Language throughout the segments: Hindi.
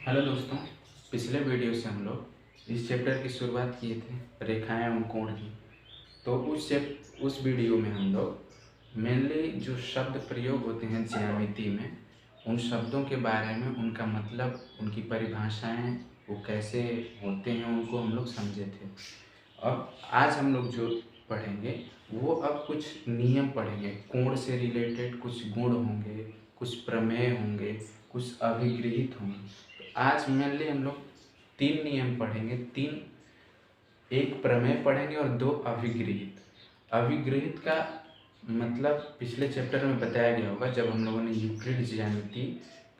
हेलो दोस्तों, पिछले वीडियो से हम लोग इस चैप्टर की शुरुआत किए थे रेखाएं और कोण की। तो उस वीडियो में हम लोग मेनली जो शब्द प्रयोग होते हैं ज्यामिति में, उन शब्दों के बारे में, उनका मतलब, उनकी परिभाषाएं वो कैसे होते हैं, उनको हम लोग समझे थे। अब आज हम लोग जो पढ़ेंगे वो अब कुछ नियम पढ़ेंगे। कोण से रिलेटेड कुछ गुण होंगे, कुछ प्रमेय होंगे, कुछ अभिगृहित होंगे। तो आज मेनली हम लोग 3 नियम पढ़ेंगे। एक प्रमेय पढ़ेंगे और 2 अभिगृहित। अभिगृहित का मतलब पिछले चैप्टर में बताया गया होगा, जब हम लोगों ने यूक्लिड ज्यामिति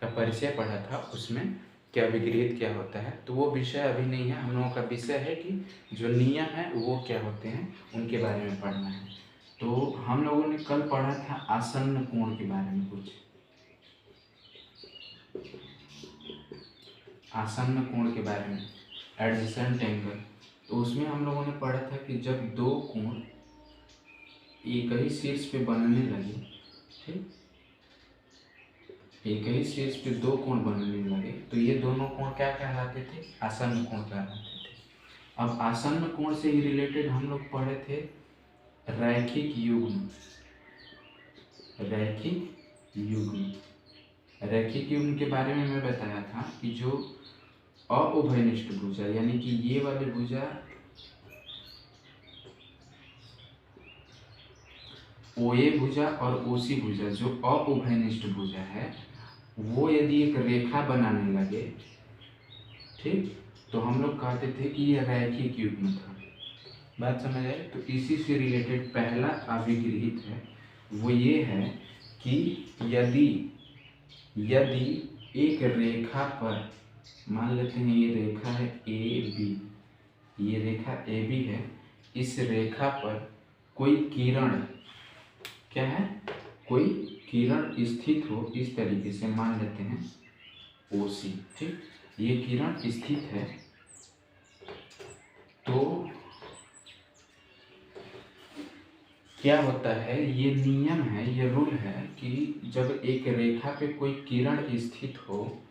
का परिचय पढ़ा था, उसमें कि अभिगृहित क्या होता है। तो वो विषय अभी नहीं है। हम लोगों का विषय है कि जो नियम है वो क्या होते हैं, उनके बारे में पढ़ना है। तो हम लोगों ने कल पढ़ा था आसन्न कोण के बारे में, कुछ आसन्न कोण के बारे में, एडजेसेंट एंगल। तो उसमें हम लोगों ने पढ़ा था कि जब 2 कोण एक ही शीर्ष पे बनने लगे, ठीक, एक ही शीर्ष पे 2 कोण बनने लगे, तो ये दोनों कोण क्या कहलाते थे? आसन्न कोण कहलाते थे। अब आसन्न कोण से ही रिलेटेड हम लोग पढ़े थे रैखिक युग्म। रैखिक युग्म, रैखिक युग्म के बारे में मैं बताया था कि जो अउभयनिष्ठ भुजा, यानी कि ये वाली भुजा ओए भुजा और ओसी भुजा, जो अउभयनिष्ठ भुजा है, वो यदि एक रेखा बनाने लगे, ठीक, तो हम लोग कहते थे कि ये रैखिक युग्म था। बात समझ आए? तो इसी से रिलेटेड पहला अभिगृहित है, वो ये है कि यदि एक रेखा पर, मान लेते हैं ये रेखा है ए बी, ये रेखा ए बी है, इस रेखा पर कोई किरण, क्या है, कोई किरण स्थित हो, इस तरीके से मान लेते हैं ओसी, ठीक, ये किरण स्थित है, तो क्या होता है, ये नियम है, ये रूल है कि जब एक रेखा पे कोई किरण स्थित हो,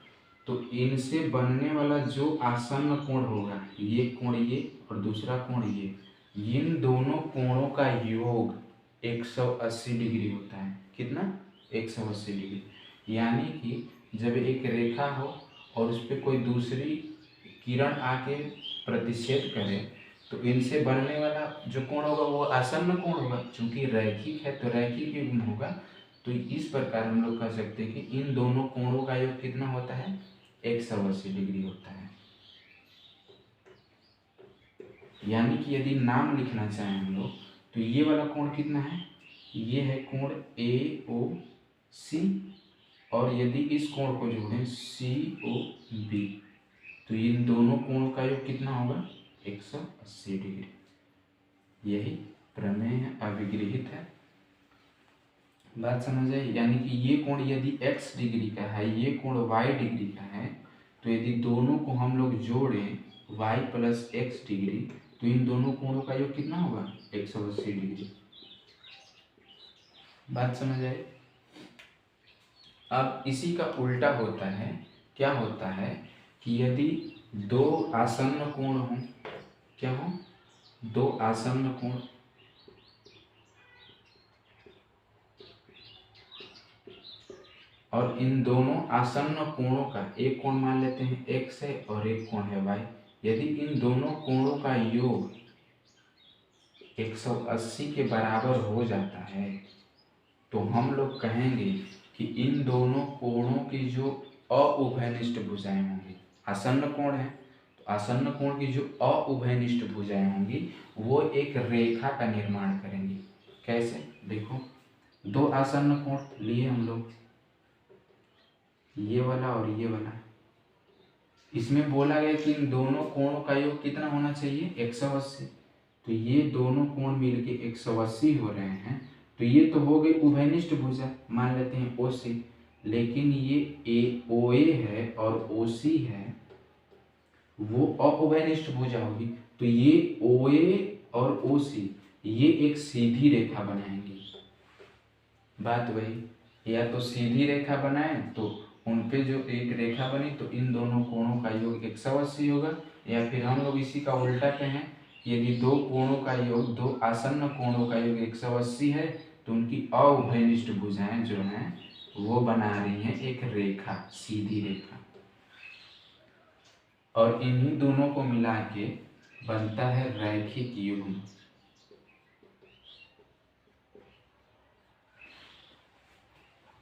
तो इनसे बनने वाला जो आसन्न कोण होगा, ये कोण ये और दूसरा कोण ये, इन दोनों कोणों का योग 180 डिग्री होता है। कितना? 180 डिग्री। यानी कि जब एक रेखा हो और उस पर कोई दूसरी किरण आके प्रतिच्छेद करे, तो इनसे बनने वाला जो कोण होगा वो आसन्न कोण होगा। चूंकि रैखिक है तो रैखिक युग्म होगा। तो इस प्रकार हम लोग कह सकते हैं कि इन दोनों कोणों का योग कितना होता है? 180 डिग्री होता है। यानी कि यदि नाम लिखना चाहें हम लोग, तो ये वाला कोण कितना है? ये है कोण AOC, और यदि इस कोण को जोड़ें COB, तो इन दोनों कोणों का योग कितना होगा? 180 डिग्री। यही प्रमेय है, अभिगृहित है। बात समझ आई? यानी कि ये कोण यदि x डिग्री का है, ये कोण y डिग्री का है, तो यदि दोनों को हम लोग जोड़ें y प्लस x डिग्री, तो इन दोनों कोणों का योग कितना होगा? 180 डिग्री। बात समझ आई? अब इसी का उल्टा होता है। क्या होता है कि यदि 2 आसन्न कोण हों, क्या हो? 2 आसन्न कोण, और इन दोनों आसन्न कोणों का, एक कोण मान लेते हैं x है और एक कोण है y, यदि इन दोनों कोणों का योग 180 के बराबर हो जाता है, तो हम लोग कहेंगे कि इन दोनों कोणों की जो अउभयनिष्ठ भुजाएं होंगी, आसन्न कोण है तो आसन्न कोण की जो अउभयनिष्ठ भुजाएं होंगी, वो एक रेखा का निर्माण करेंगी। कैसे? देखो, 2 आसन्न कोण लिए हम लोग, ये वाला और ये वाला। इसमें बोला गया कि इन दोनों कोणों का योग कितना होना चाहिए? 180। तो ये दोनों कोण मिलके 180 हो रहे हैं, तो ये तो हो गई उभयनिष्ठ भुजा, मान लेते हैं OC। लेकिन ये OA है और OC है, वो अउभयनिष्ठ भुजा होगी। तो ये OA और OC ये एक सीधी रेखा बनाएंगी। बात वही, या तो सीधी रेखा बनाए तो उन पे जो एक रेखा बनी तो इन दोनों कोणों का योग 180 होगा। या फिर हम लोग इसी का उल्टा कहें, यदि दो कोणों का योग, दो आसन्न कोणों का योग 180 है तो उनकी अउभयनिष्ठ भुजाएं जो हैं वो बना रही हैं एक रेखा, सीधी रेखा, और इन्हीं दोनों को मिला के बनता है रैखिक युग्म।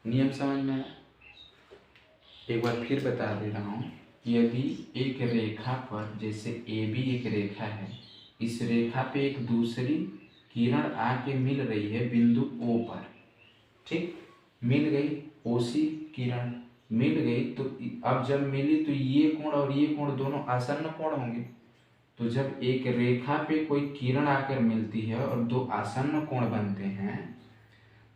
नियम समझ में आया? एक बार फिर बता दे रहा हूँ, यदि एक रेखा पर, जैसे ए बी एक रेखा है, इस रेखा पे एक दूसरी किरण आके मिल रही है बिंदु ओ पर, ठीक, मिल गई, ओसी किरण मिल गई, तो अब जब मिली तो ये कोण और ये कोण दोनों आसन्न कोण होंगे। तो जब एक रेखा पे कोई किरण आकर मिलती है और दो आसन्न कोण बनते हैं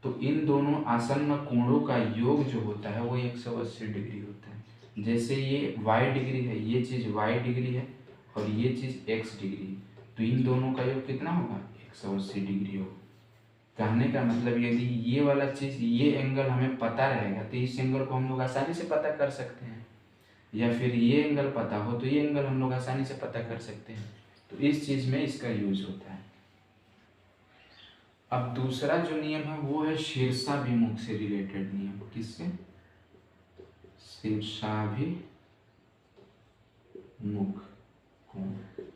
तो इन दोनों आसन्न कोणों का योग जो होता है वो 180 डिग्री होता है। जैसे ये y डिग्री है, ये चीज y डिग्री है और ये चीज x डिग्री है, तो इन दोनों का योग कितना होगा? 180 डिग्री होगा। कहने का मतलब यदि ये वाला चीज, ये एंगल हमें पता रहेगा तो इस एंगल को हम लोग आसानी से पता कर सकते हैं, या फिर ये एंगल पता हो तो ये एंगल हम लोग आसानी से पता कर सकते हैं। तो इस चीज में इसका यूज होता है। अब दूसरा जो नियम है वो है शीर्षाभिमुख से रिलेटेड नियम। किससे? शीर्षाभिमुख कोण,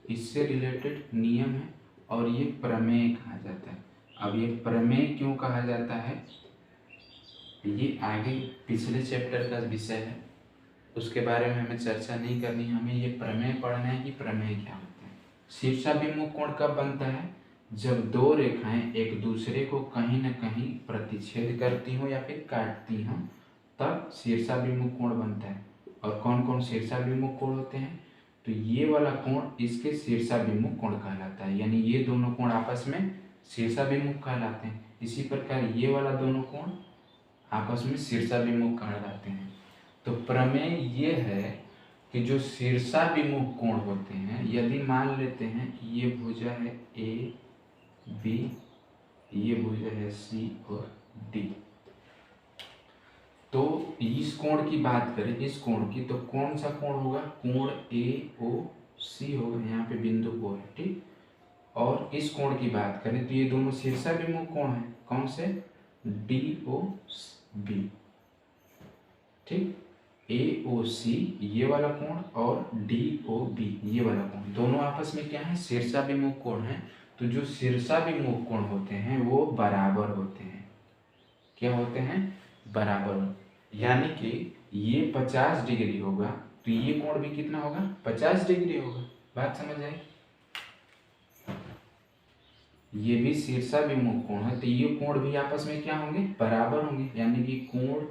इससे रिलेटेड नियम है और ये प्रमेय कहा जाता है। अब ये प्रमेय क्यों कहा जाता है, ये आगे पिछले चैप्टर का विषय है, उसके बारे में हमें चर्चा नहीं करनी, हमें ये प्रमेय पढ़ना है कि प्रमेय क्या होता है। शीर्षाभिमुख कोण कब बनता है? जब दो रेखाएं एक दूसरे को कहीं न कहीं प्रतिच्छेद करती हो या फिर काटती हो, तब शीर्षाभिमुख कोण बनता है। और कौन कौन शीर्षाभिमुख कोण होते हैं? तो ये वाला कोण इसके शीर्षाभिमुख कोण कहलाता है, यानी ये दोनों कोण आपस में शीर्षाभिमुख कहलाते हैं। इसी प्रकार ये वाला दोनों कोण आपस में शीर्षाभिमुख कहलाते हैं। तो प्रमेय ये है कि जो शीर्षाभिमुख कोण होते हैं, यदि मान लेते हैं कि ये भुजा है ए बी, ये भुजा है सी और डी, तो इस कोण की बात करें, इस कोण की, तो कौन सा कोण होगा? कोण ए ओ सी होगा, यहाँ पे बिंदु ओ है, ठीक। और इस कोण की बात करें तो ये दोनों शीर्षाभिमुख कोण है। कौन से? डी ओ बी, ठीक। ए ओ सी ये वाला कोण और डी ओ बी ये वाला कोण, दोनों आपस में क्या है? शीर्षाभिमुख कोण है। तो जो शीर्षाभिमुख कोण होते हैं वो बराबर होते हैं। क्या होते हैं? बराबर। यानी कि ये 50 डिग्री होगा तो ये कोण भी कितना होगा? 50 डिग्री होगा। बात समझ आई? ये भी शीर्षाभिमुख कोण है तो ये कोण भी आपस में क्या होंगे? बराबर होंगे। यानी कि कोण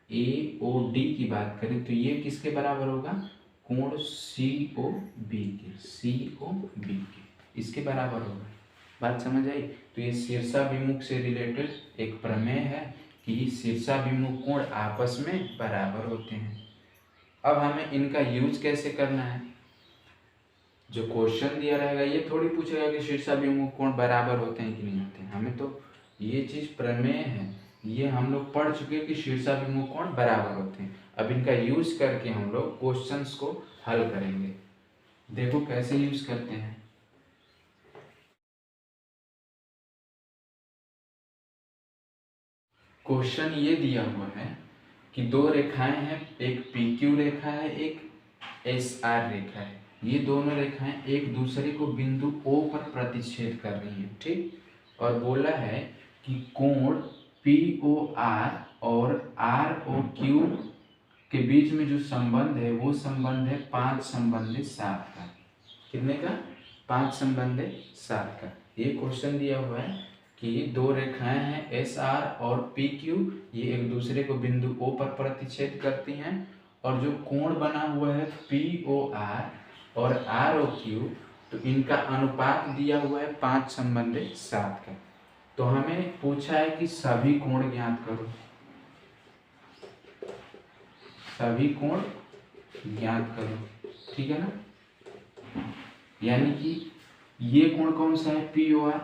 ए ओ डी की बात करें तो ये किसके बराबर होगा? कोण सी ओ बी के, सी ओ बी के, इसके बराबर होगा। बात समझ आई? तो ये शीर्षाभिमुख से रिलेटेड एक प्रमेय है कि शीर्षाभिमुख कोण आपस में बराबर होते हैं। अब हमें इनका यूज कैसे करना है? जो क्वेश्चन दिया रहेगा ये थोड़ी पूछेगा कि शीर्षाभिमुख कोण बराबर होते हैं कि नहीं होते हैं। हमें तो ये चीज प्रमेय है, ये हम लोग पढ़ चुके हैं कि शीर्षाभिमुख कोण बराबर होते हैं। अब इनका यूज करके हम लोग क्वेश्चंस को हल करेंगे। देखो कैसे यूज करते हैं। क्वेश्चन ये दिया हुआ है कि दो रेखाएं हैं, एक PQ रेखा है, एक SR रेखा है। ये दोनों रेखाएं एक दूसरे को बिंदु O पर प्रतिच्छेद कर रही हैं, ठीक। और बोला है कि कोण POR और ROQ के बीच में जो संबंध है वो संबंध है 5 संबंधित 7 का। कितने का? 5 संबंधित 7 का। ये क्वेश्चन दिया हुआ है कि दो रेखाएं हैं SR और PQ, ये एक दूसरे को बिंदु O पर प्रतिच्छेद करती हैं, और जो कोण बना हुआ है POR और ROQ, तो इनका अनुपात दिया हुआ है 5 संबंधित 7 का। तो हमें पूछा है कि सभी कोण ज्ञात करो, सभी कोण ज्ञात करो, ठीक है ना। यानी कि ये कोण कौन सा है? POR,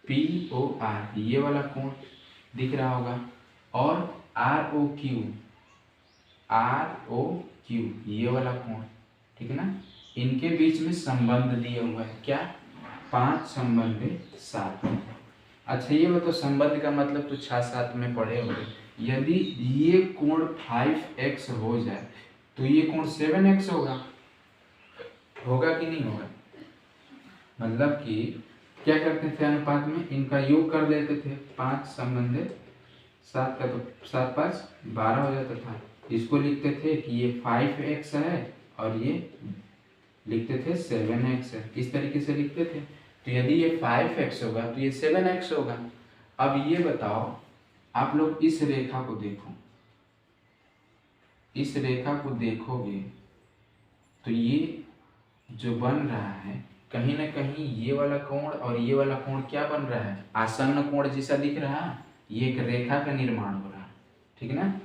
POR ये वाला कोण दिख रहा होगा, और ROQ ये वाला कोण, ठीक है ना, इनके बीच में संबंध दिया हुआ है क्या, 5 संबंध 7। अच्छा ये बताओ संबंध का मतलब तो 6-7 में पढ़े होंगे। यदि ये कोण 5x हो जाए तो ये कोण 7x होगा कि नहीं होगा। मतलब कि क्या करते थे अनुपात में, इनका योग कर लेते थे, 5 संबंध 7 का तो 7 5 12 हो जाता था। इसको लिखते थे कि ये 5x है और ये लिखते थे 7x है, इस तरीके से लिखते थे। तो यदि ये 5x होगा तो ये 7x होगा। अब ये बताओ आप लोग इस रेखा को देखो, इस रेखा को देखोगे तो ये जो बन रहा है कहीं ना कहीं ये वाला कोण और ये वाला कोण क्या बन रहा है, आसन्न कोण जैसा दिख रहा है। ये एक रेखा का निर्माण हो रहा है, ठीक ना।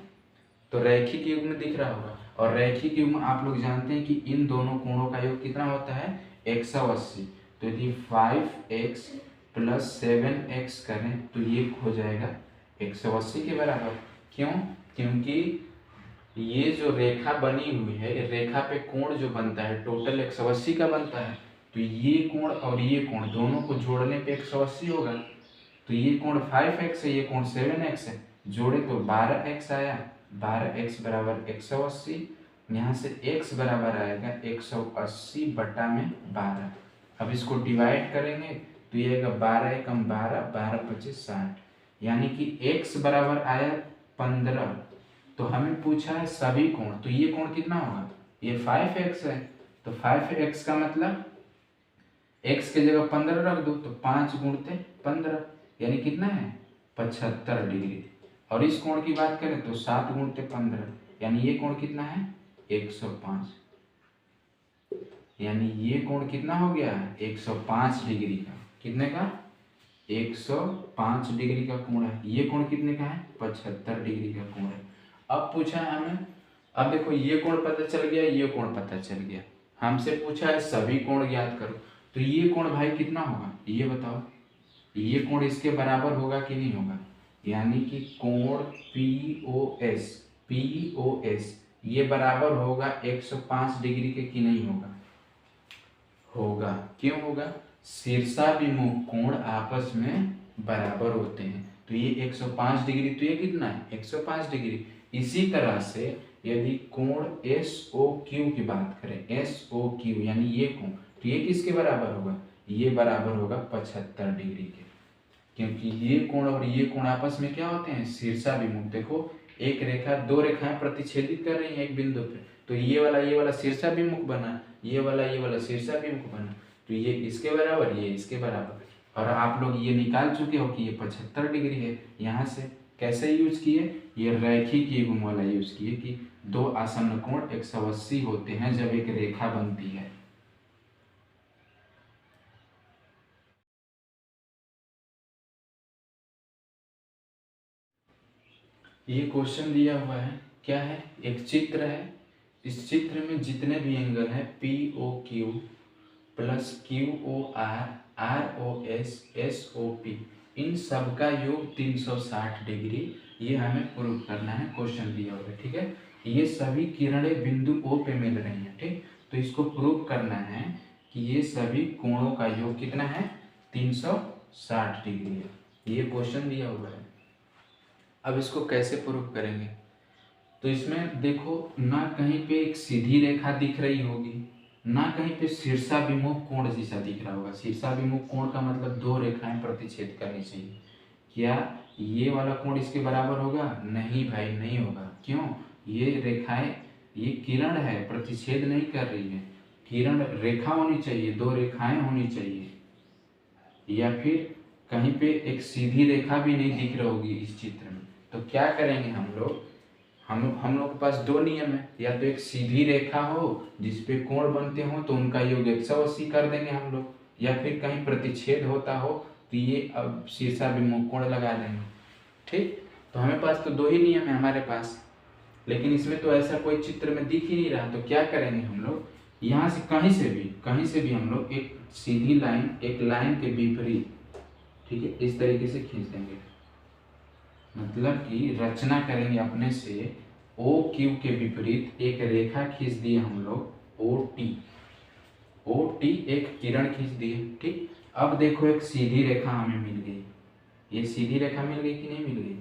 तो रैखिक युग्म दिख रहा होगा, और रैखिक युग्म आप लोग जानते हैं कि इन दोनों कोणों का योग कितना होता है 180। तो यदि 5x + 7x करें तो ये हो जाएगा 180 के बराबर। क्यों, क्योंकि ये जो रेखा बनी हुई है, रेखा पे कोण जो बनता है टोटल 180 का बनता है। तो ये कोण और ये कोण दोनों को जोड़ने पे 180 होगा। तो ये कोण 5x है, ये कोण 7x है, जोड़े तो 12x आया, 12x बराबर 180। यहाँ से x बराबर आएगा 180/12। अब इसको डिवाइड करेंगे तो ये आएगा 12 एकम 12, 12 25 60, यानी कि x बराबर आया 15। तो हमें पूछा है सभी कोण, तो ये कोण कितना होगा, ये 5x है। तो 5x का मतलब x के जगह 15 रख दो, तो 5 × 15 यानी कितना है 75 डिग्री। और इस कोण की बात करें तो 7 × 15 यानी ये कोण कितना है 105, यानी ये कोण कितना हो गया 105 डिग्री का। कितने का 105 डिग्री का कोण है। ये कोण कितने का है 75 डिग्री का कोण है। अब पूछा है हमें, अब देखो ये कोण पता चल गया, ये कोण पता चल गया, हमसे पूछा है सभी कोण ज्ञात करो। तो ये कोण भाई कितना होगा ये बताओ, ये कोण इसके बराबर होगा कि नहीं होगा, यानी कि कोण POS ये बराबर होगा 105 डिग्री के कि नहीं होगा, होगा। क्यों होगा, शीर्षाभिमुख कोण आपस में बराबर होते हैं। तो ये 105 डिग्री, तो ये कितना है 105 डिग्री। इसी तरह से यदि कोण SOQ की बात करें, SOQ यानी ये कोण, तो ये किसके बराबर होगा, ये बराबर होगा 75 डिग्री के, क्योंकि ये कोण और ये कोण आपस में क्या होते हैं शीर्षाभिमुख। देखो एक रेखा, दो रेखाएं प्रतिच्छेदित कर रही हैं एक बिंदु पे, तो ये वाला शीर्षाभिमुख बना, ये वाला शीर्षाभिमुख बना, तो ये इसके बराबर, ये इसके बराबर। और आप लोग ये निकाल चुके हो कि ये 75 डिग्री है। यहाँ से कैसे यूज किए, ये रैखिक युग्म वाला यूज किए कि दो आसन्न कोण 180 होते हैं जब एक रेखा बनती है। ये क्वेश्चन दिया हुआ है, क्या है, एक चित्र है। इस चित्र में जितने भी एंगल है POQ + QOR, ROS, SOP, इन सब का योग 360 डिग्री, ये हमें प्रूव करना है। क्वेश्चन दिया हुआ है, ठीक है। ये सभी किरणें बिंदु O पे मिल रही हैं, ठीक। तो इसको प्रूव करना है कि ये सभी कोणों का योग कितना है 360 डिग्री है। ये क्वेश्चन दिया हुआ है। अब इसको कैसे प्रूव करेंगे, तो इसमें देखो ना कहीं पे एक सीधी रेखा दिख रही होगी, ना कहीं पे शीर्षाभिमुख कोण जैसा दिख रहा होगा। शीर्षाभिमुख कोण का मतलब दो रेखाएं प्रतिच्छेद करनी चाहिए। क्या ये वाला कोण इसके बराबर होगा, नहीं भाई नहीं होगा। क्यों, ये रेखाएं, ये किरण है प्रतिच्छेद नहीं कर रही है, किरण रेखा होनी चाहिए, दो रेखाएं होनी चाहिए, या फिर कहीं पे एक सीधी रेखा भी नहीं दिख रही होगी इस चित्र में। तो क्या करेंगे हम लोग, हम लोग के पास दो नियम है, या तो एक सीधी रेखा हो जिसपे कोण बनते हो तो उनका योग 180 कर देंगे हम लोग, या फिर कहीं प्रतिच्छेद होता हो तो ये अब शीर्षाभिमुख कोण लगा देंगे, ठीक। तो हमें पास तो दो ही नियम है हमारे पास, लेकिन इसमें तो ऐसा कोई चित्र में दिख ही नहीं रहा। तो क्या करेंगे हम लोग, यहाँ से कहीं से भी हम लोग एक सीधी लाइन, एक लाइन के विपरीत, ठीक है, इस तरीके से खींच देंगे। मतलब कि रचना करेंगे अपने से ओ क्यू के विपरीत एक रेखा खींच दिए हम लोग ओ टी एक किरण खींच दिए। ठीक, अब देखो एक सीधी रेखा हमें मिल गई, ये सीधी रेखा मिल गई कि नहीं मिल गई?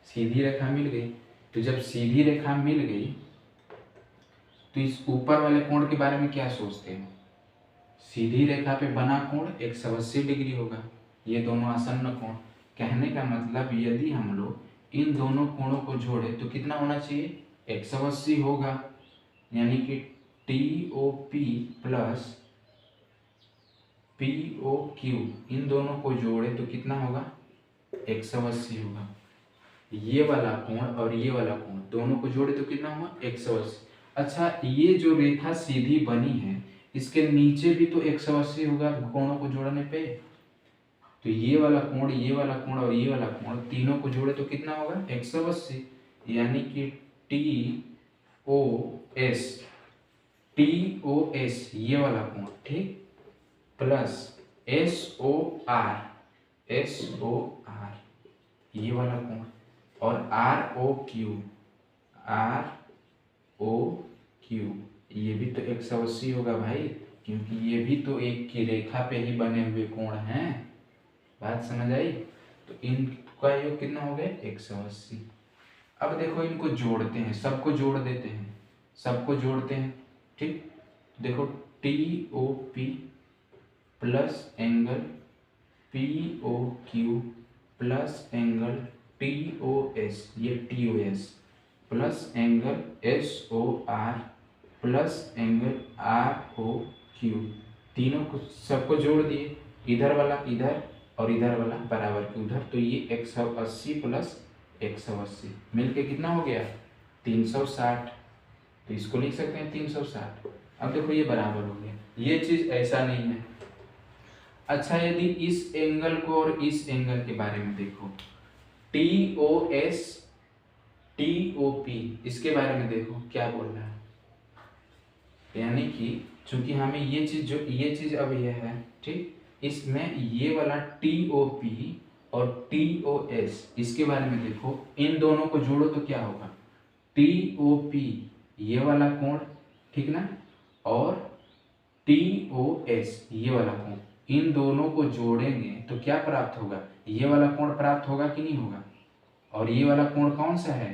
सीधी रेखा मिल गई। तो जब सीधी रेखा मिल गई तो इस ऊपर वाले कोण के बारे में क्या सोचते हो? सीधी रेखा पे बना कोण 180 डिग्री होगा, ये दोनों आसन्न कोण। कहने का मतलब यदि हम लोग इन दोनों कोणों को जोड़े तो कितना होना चाहिए? 180 होगा। यानी कि T O P plus P O Q, इन दोनों को जोड़े तो कितना होगा? 180 होगा। ये वाला कोण और ये वाला कोण दोनों को जोड़े तो कितना हुआ? 180। अच्छा, ये जो रेखा सीधी बनी है इसके नीचे भी तो 180 होगा कोणों को जोड़ने पे। तो ये वाला कोण, ये वाला कोण और ये वाला कोण तीनों को जोड़े तो कितना होगा? 180। यानी कि टी ओ एस ये वाला कोण, ठीक, प्लस एस ओ आर ये वाला कोण और आर ओ क्यू ये भी तो 180 होगा भाई, क्योंकि ये भी तो एक की रेखा पे ही बने हुए कोण हैं। बात समझ आई? तो इनका योग कितना हो गया? 180। अब देखो इनको जोड़ते हैं, सबको जोड़ देते हैं, सबको जोड़ते हैं। ठीक, देखो T O P plus angle P O Q plus angle T O S, ये T O S plus angle S O R plus angle R O Q, तीनों को सबको जोड़ दिए, इधर वाला इधर और इधर वाला बराबर के उधर। तो ये 180 प्लस 180 मिलके कितना हो गया? 360। तो इसको लिख सकते हैं 360। अब देखो ये बराबर हो गया, ये चीज ऐसा नहीं है। अच्छा, यदि इस एंगल को और इस एंगल के बारे में देखो, T O S T O P, इसके बारे में देखो क्या बोल रहा है। यानी कि चूंकि हमें ये चीज अब ये है, ठीक, इसमें ये वाला टी ओ पी और टी ओ एस इसके बारे में देखो, इन दोनों को जोड़ो तो क्या होगा? टी ओ पी ये वाला कोण, ठीक ना, और टी ओ एस ये वाला कोण, इन दोनों को जोड़ेंगे तो क्या प्राप्त होगा? ये वाला कोण प्राप्त होगा कि नहीं होगा? और ये वाला कोण कौन सा है?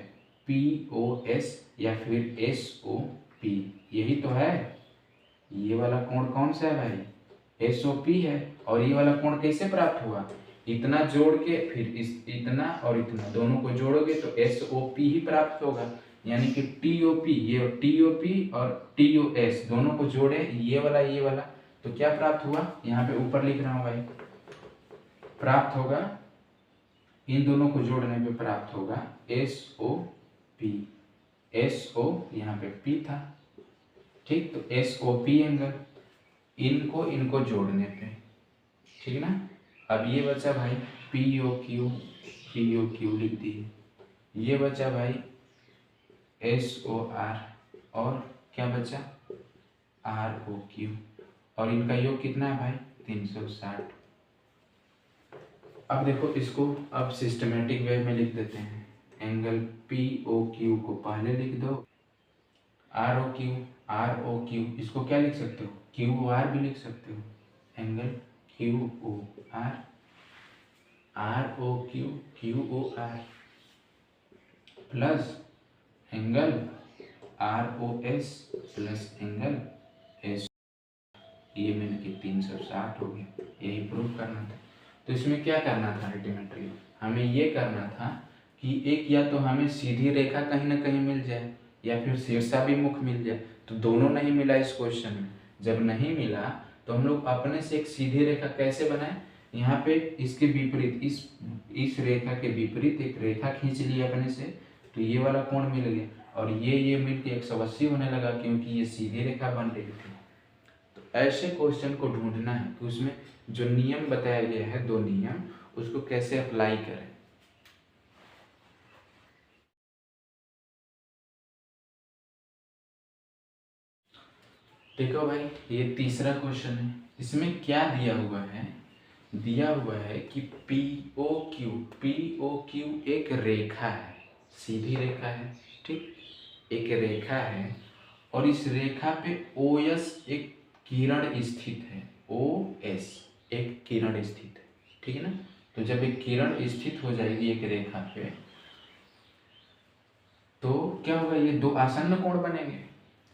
पी ओ एस या फिर एस ओ पी, यही तो है। ये वाला कोण कौन सा है भाई? एस ओ पी है। और ये वाला कोण कैसे प्राप्त हुआ? इतना जोड़ के फिर इतना और इतना दोनों को जोड़ोगे तो एस ओ पी ही प्राप्त होगा। यानी कि टी ओ पी, ये टी ओ पी और टी ओ एस दोनों को जोड़े, ये वाला तो क्या प्राप्त हुआ? यहाँ पे ऊपर लिख रहा हूँ भाई, प्राप्त होगा, इन दोनों को जोड़ने पे प्राप्त होगा S O P. S O यहाँ पे पी था, ठीक, तो एस ओ पी एंगल, इनको जोड़ने पे, ठीक ना। अब ये बचा भाई पी ओ क्यू लिख दिए, ये बचा भाई एस ओ आर, और क्या बचा? आर ओ क्यू, और इनका योग कितना है भाई? 360। अब देखो इसको अब सिस्टमेटिक वे में लिख देते हैं। एंगल पी ओ क्यू को पहले लिख दो, आर ओ क्यू इसको क्या लिख सकते हो? क्यू ओ आर भी लिख सकते हो। Angle Q O R O Q O R plus angle R O S plus angle S, ये मैंने कि 360 हो गया। यही प्रूव करना था। तो इसमें क्या करना था? अल्टीमेटली हमें ये करना था कि एक या तो हमें सीधी रेखा कहीं ना कहीं मिल जाए या फिर शीर्षाभिमुख मिल जाए। तो दोनों नहीं मिला इस क्वेश्चन में। जब नहीं मिला तो हम लोग अपने से एक सीधी रेखा कैसे बनाए? यहाँ पे इसके विपरीत, इस रेखा के विपरीत एक रेखा खींच ली अपने से, तो ये वाला कोण मिल गया, और ये मिल के 180 होने लगा क्योंकि ये सीधी रेखा बन रही थी। तो ऐसे क्वेश्चन को ढूंढना है कि उसमें जो नियम बताया गया है, 2 नियम, उसको कैसे अप्लाई करें। देखो भाई, ये तीसरा क्वेश्चन है। इसमें क्या दिया हुआ है दिया हुआ है कि पी ओ क्यू एक रेखा है, सीधी रेखा है, ठीक, एक रेखा है और इस रेखा पे ओ एस एक किरण स्थित है, ओ एस एक किरण स्थित है, ठीक है ना। तो जब एक किरण स्थित हो जाएगी एक रेखा पे तो क्या होगा, ये दो आसन्न कोण बनेंगे,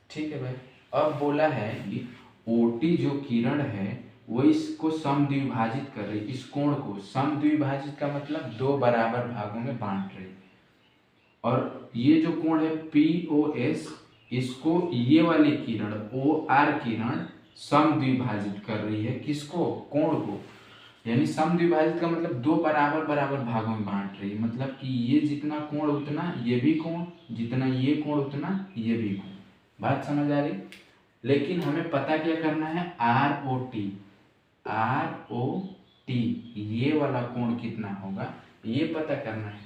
ठीक है भाई। अब बोला है कि ओटी जो किरण है वो इसको समद्विभाजित कर रही, इस कोण को समद्विभाजित का मतलब दो बराबर भागों में बांट रही, और ये जो कोण है पी ओ एस इसको ये वाली किरण ओ आर किरण समद्विभाजित कर रही है, किसको, कोण को। यानी समद्विभाजित का मतलब दो बराबर बराबर भागों में बांट रही है, मतलब कि ये जितना कोण उतना ये भी कोण, जितना ये कोण उतना ये भी कोण। बात समझ आ रही। लेकिन हमें पता क्या करना है, R O T, R O T ये वाला कोण कितना होगा ये पता करना है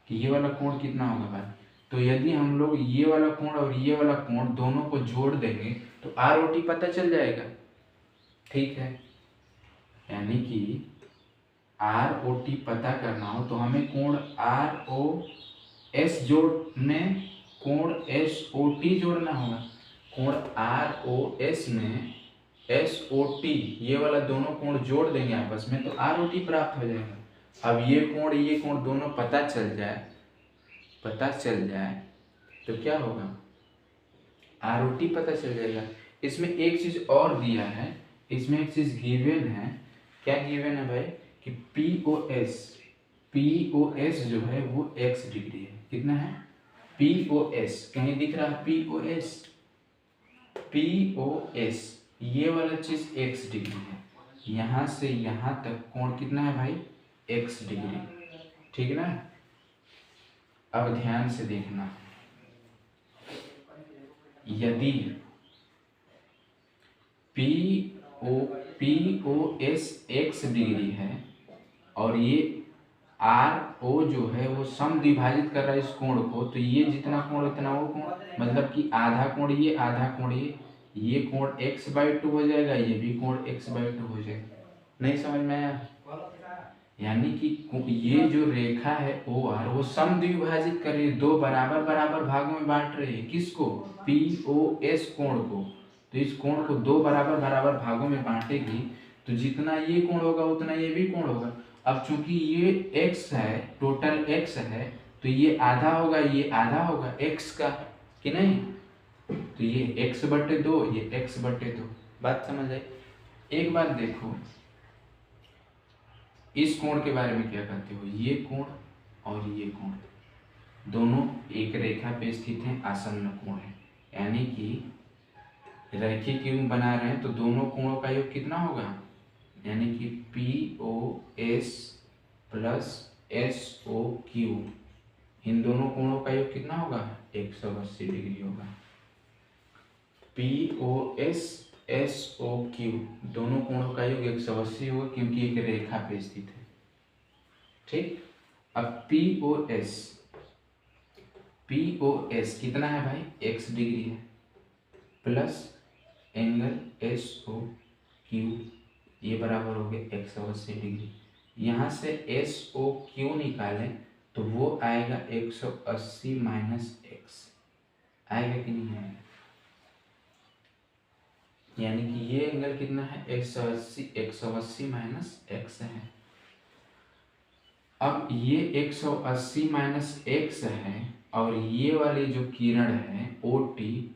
कि ये वाला कोण कितना होगा भाई। तो यदि हम लोग ये वाला कोण और ये वाला कोण दोनों को जोड़ देंगे तो आर ओ टी पता चल जाएगा, ठीक है। यानी कि आर ओ टी पता करना हो तो हमें कोण आर ओ एस में कोण एस ओ टी जोड़ना होगा। कोण आर ओ एस में एस ओ टी ये वाला दोनों कोण जोड़ देंगे आपस में तो आर ओ टी प्राप्त हो जाएगा। अब ये कोण दोनों पता चल जाए तो क्या होगा, आर ओ टी पता चल जाएगा। इसमें एक चीज और दिया है, इसमें एक चीज गिवन है। क्या गिवन है भाई कि पी ओ एस जो है वो x डिग्री है, कितना है, पी ओ एस कहीं दिख रहा है, पी ओ एस ये वाला चीज x डिग्री है, यहां से यहां तक कोण कितना है भाई, x डिग्री, ठीक है ना। अब ध्यान से देखना, यदि P O S x degree है और ये आर ओ जो है वो समद्विभाजित कर रहा है इस कोण को, तो ये जितना कोण उतना वो कोण, मतलब कि आधा कोण ये आधा कोण ये कोण x/2 हो जाएगा, ये भी कोण x/2 हो जाएगा। नहीं समझ में आया। यानी कि ये जो रेखा है ओ आर वो समद्विभाजित कर रही है, दो बराबर बराबर भागों में बांट रही है, किसको, पी ओ एस कोण को। तो इस कोण को दो बराबर बराबर भागों में बांटेगी तो जितना ये कोण होगा उतना ये भी कोण होगा। अब चूंकि ये x है, टोटल x है, तो ये आधा होगा ये आधा होगा x का, कि नहीं। तो ये x/2 ये x/2। बात समझ आई। एक बात देखो, इस कोण के बारे में क्या कहते हो, ये कोण और ये कोण दोनों एक रेखा पे स्थित हैं, आसन्न कोण है। यानी कि रैखिक युग्म बना रहे हैं तो दोनों कोणों का योग कितना होगा, यानी कि P O S plus S O Q, इन दोनों कोणों का योग कितना होगा, 180 डिग्री होगा। P O S O Q दोनों कोणों का योग 180 होगा क्योंकि एक रेखा पे स्थित है, ठीक। अब पी ओ एस कितना है भाई, x डिग्री है plus angle S O Q ये बराबर हो गया 180 डिग्री। यहाँ से एस ओ क्यू निकालें तो वो आएगा 180 माइनस एक्स, आएगा कि नहीं आएगा। यानी कि ये एंगल कितना है, 180 माइनस एक्स है। अब ये 180 माइनस एक्स है और ये वाली जो किरण है ओ टी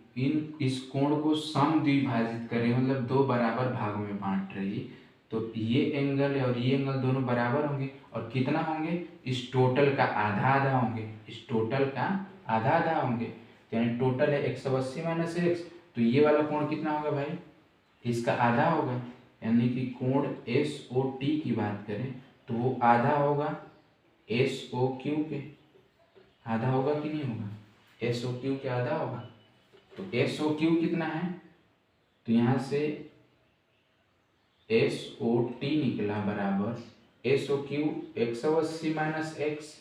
इस कोण को समद्विभाजित करे, मतलब दो बराबर भागों में बांट रही। तो ये एंगल और ये एंगल दोनों बराबर होंगे और कितना होंगे, इस टोटल का आधा आधा होंगे, इस टोटल का आधा आधा होंगे। यानी टोटल है 180 माइनस एक्स, तो ये वाला कोण कितना होगा भाई, इसका आधा होगा। यानी कि कोण एस ओ टी की बात करें तो वो आधा होगा एस ओ क्यू के, आधा होगा कि नहीं होगा, एस ओ क्यू के आधा होगा। तो एस ओ क्यू कितना है, तो यहाँ से एस ओ टी निकला बराबर S O Q 180 minus X,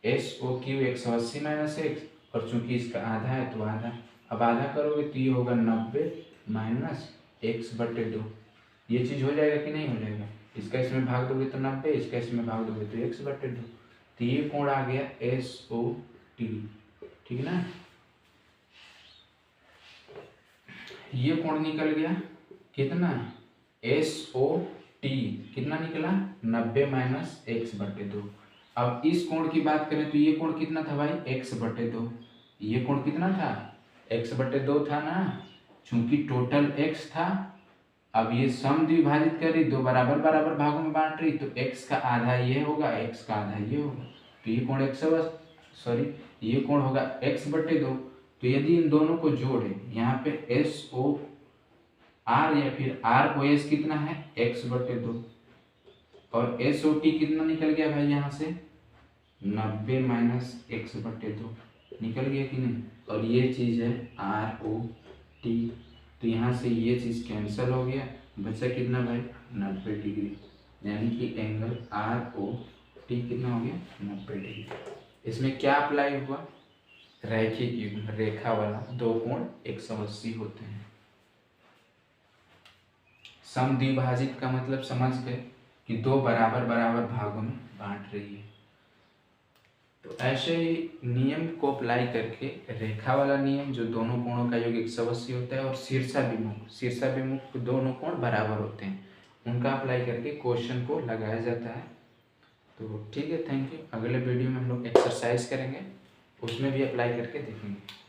S O Q 180 minus X और चूंकि इसका आधा है तो आधा। अब आधा करोगे तो ये होगा 90 माइनस x/2, ये चीज हो जाएगा कि नहीं हो जाएगा। इसका इसमें भाग दोगे तो 90, इसका इसमें भाग दोगे तो x/2। तो ये कोण आ गया SOT, ठीक है ना। ये कोण निकल गया कितना, SOT कितना निकला 90 - x/2। अब इस कोण की बात करें तो ये कोण कितना था भाई x/2, ये कोण कितना था x/2 था ना, चूंकि टोटल x था। अब ये सम द्विभाजित कर रही, दो बराबर बराबर भागों में बांट रही, तो x का आधा ये होगा, x का आधा ये होगा, तो ये कोण ये कोण होगा x/2। तो यदि इन दोनों को जोड़े, यहाँ पे SOR या फिर ROS कितना है x/2, और SOT कितना निकल गया भाई यहाँ से 90 - x/2 निकल गया कि नहीं। और ये चीज़ है ROT, तो यहाँ से ये चीज़ कैंसिल हो गया, बचा कितना भाई 90 डिग्री, यानी कि एंगल ROT कितना हो गया 90 डिग्री। इसमें क्या अप्लाई हुआ, रैखिक युग्म रेखा वाला दो कोण 180 होते हैं। सम द्विभाजित का मतलब समझ गए कि दो बराबर बराबर भागों में बांट रही है। तो ऐसे ही नियम को अप्लाई करके रेखा वाला नियम, जो दोनों कोणों का योग 180 होता है, और शीर्षाभिमुख दोनों कोण बराबर होते हैं, उनका अप्लाई करके क्वेश्चन को लगाया जाता है। तो ठीक है, थैंक यू। अगले वीडियो में हम लोग एक्सरसाइज करेंगे, उसमें भी अप्लाई करके देखेंगे।